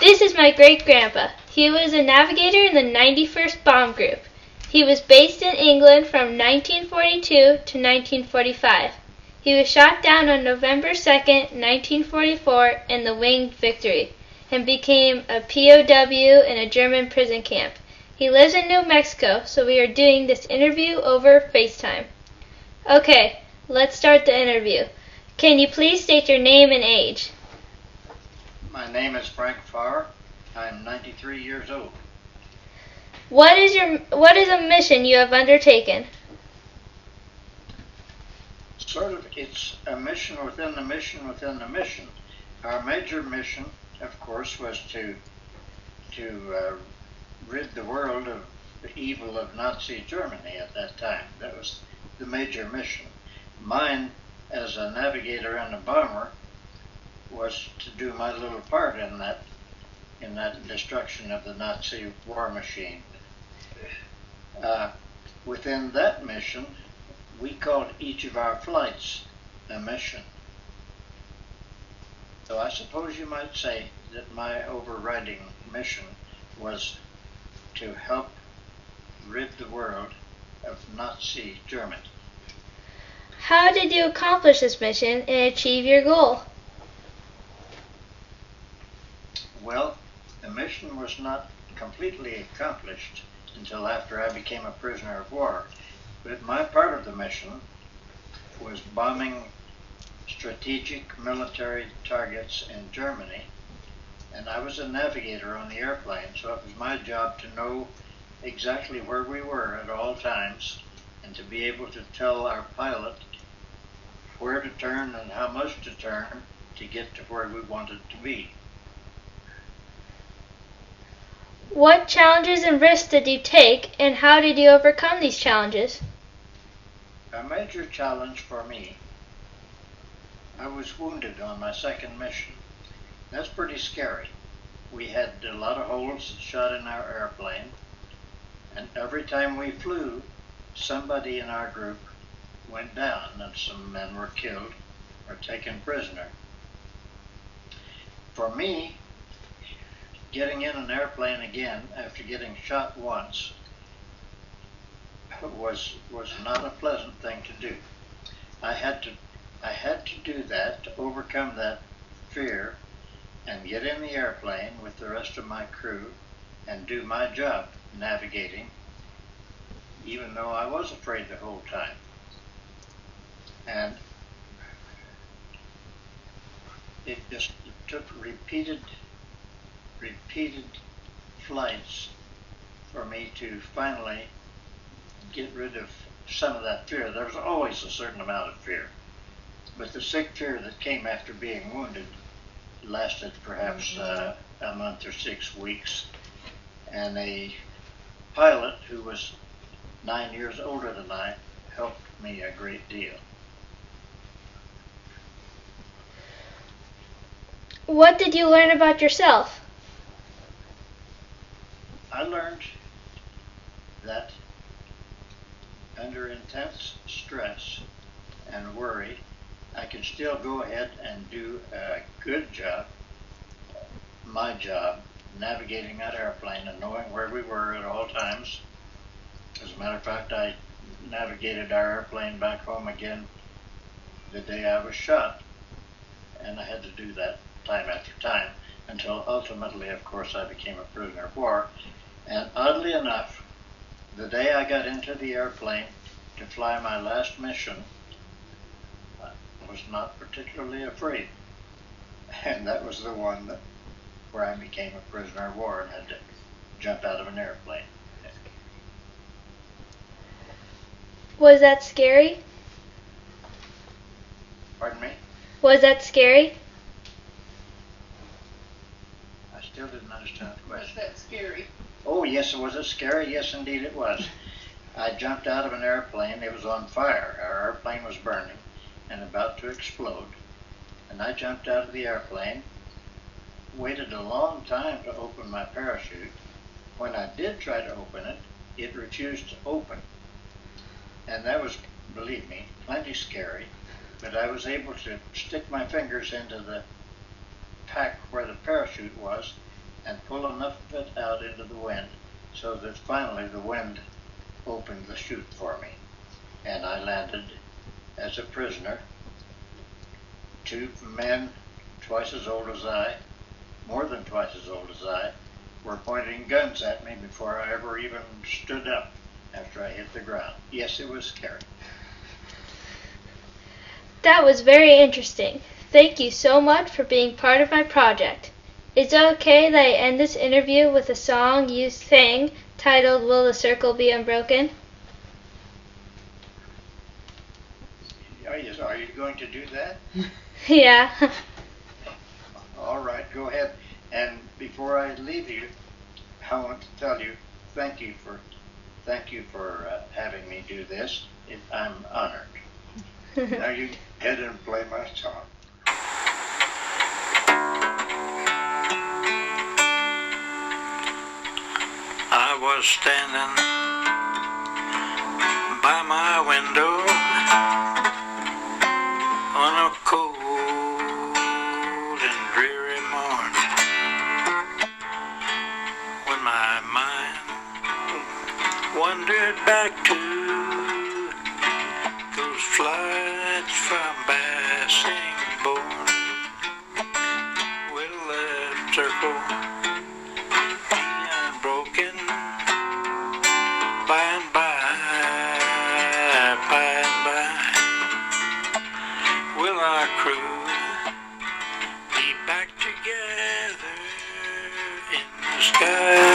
This is my great-grandpa. He was a navigator in the 91st Bomb Group. He was based in England from 1942 to 1945. He was shot down on November 2nd, 1944 in the Winged Victory and became a POW in a German prison camp. He lives in New Mexico, so we are doing this interview over FaceTime. Okay, let's start the interview. Can you please state your name and age? My name is Frank Farr. I'm 93 years old. What is a mission you have undertaken? It's a mission within the mission within the mission. Our major mission, of course, was to rid the world of the evil of Nazi Germany at that time. That was the major mission. Mine, as a navigator and a bomber, was to do my little part in that destruction of the Nazi war machine. Within that mission, we called each of our flights a mission. So I suppose you might say that my overriding mission was to help rid the world of Nazi Germany. How did you accomplish this mission and achieve your goal? Well, the mission was not completely accomplished until after I became a prisoner of war. But my part of the mission was bombing strategic military targets in Germany, and I was a navigator on the airplane, so it was my job to know exactly where we were at all times and to be able to tell our pilot where to turn and how much to turn to get to where we wanted to be. What challenges and risks did you take, and how did you overcome these challenges? A major challenge for me, I was wounded on my second mission. That's pretty scary. We had a lot of holes shot in our airplane, and every time we flew, somebody in our group went down, and some men were killed or taken prisoner. For me, getting in an airplane again after getting shot once was not a pleasant thing to do. I had to do that to overcome that fear and get in the airplane with the rest of my crew and do my job navigating, even though I was afraid the whole time. And it took repeated flights for me to finally get rid of some of that fear. There was always a certain amount of fear, but the sick fear that came after being wounded lasted perhaps a month or 6 weeks, and a pilot who was 9 years older than I helped me a great deal. What did you learn about yourself? I learned that under intense stress and worry, I could still go ahead and do a good job, my job, navigating that airplane and knowing where we were at all times. As a matter of fact, I navigated our airplane back home again the day I was shot, and I had to do that time after time until ultimately, of course, I became a prisoner of war. And oddly enough, the day I got into the airplane to fly my last mission, I was not particularly afraid. And that was the one where I became a prisoner of war and had to jump out of an airplane. Was that scary? Pardon me? Was that scary? I still didn't understand the question. Was that scary? Oh, yes, was it scary? Yes, indeed it was. I jumped out of an airplane. It was on fire. Our airplane was burning and about to explode. And I jumped out of the airplane, waited a long time to open my parachute. When I did try to open it, it refused to open. And that was, believe me, plenty scary. But I was able to stick my fingers into the pack where the parachute was and pull enough of it out into the wind so that finally the wind opened the chute for me. And I landed as a prisoner. Two men twice as old as I, more than twice as old as I, were pointing guns at me before I ever even stood up after I hit the ground. Yes, it was scary. That was very interesting. Thank you so much for being part of my project. Is it okay that I end this interview with a song you sang titled Will the Circle Be Unbroken? Are you going to do that? Yeah. All right, go ahead. And before I leave you, I want to tell you thank you for having me do this. I'm honored. Now you head and play my song. I was standing by my window on a cold and dreary morning when my mind wandered back to those flights from Bassing Bourne. Will the circle be unbroken by and by, by and by? Will our crew be back together in the sky?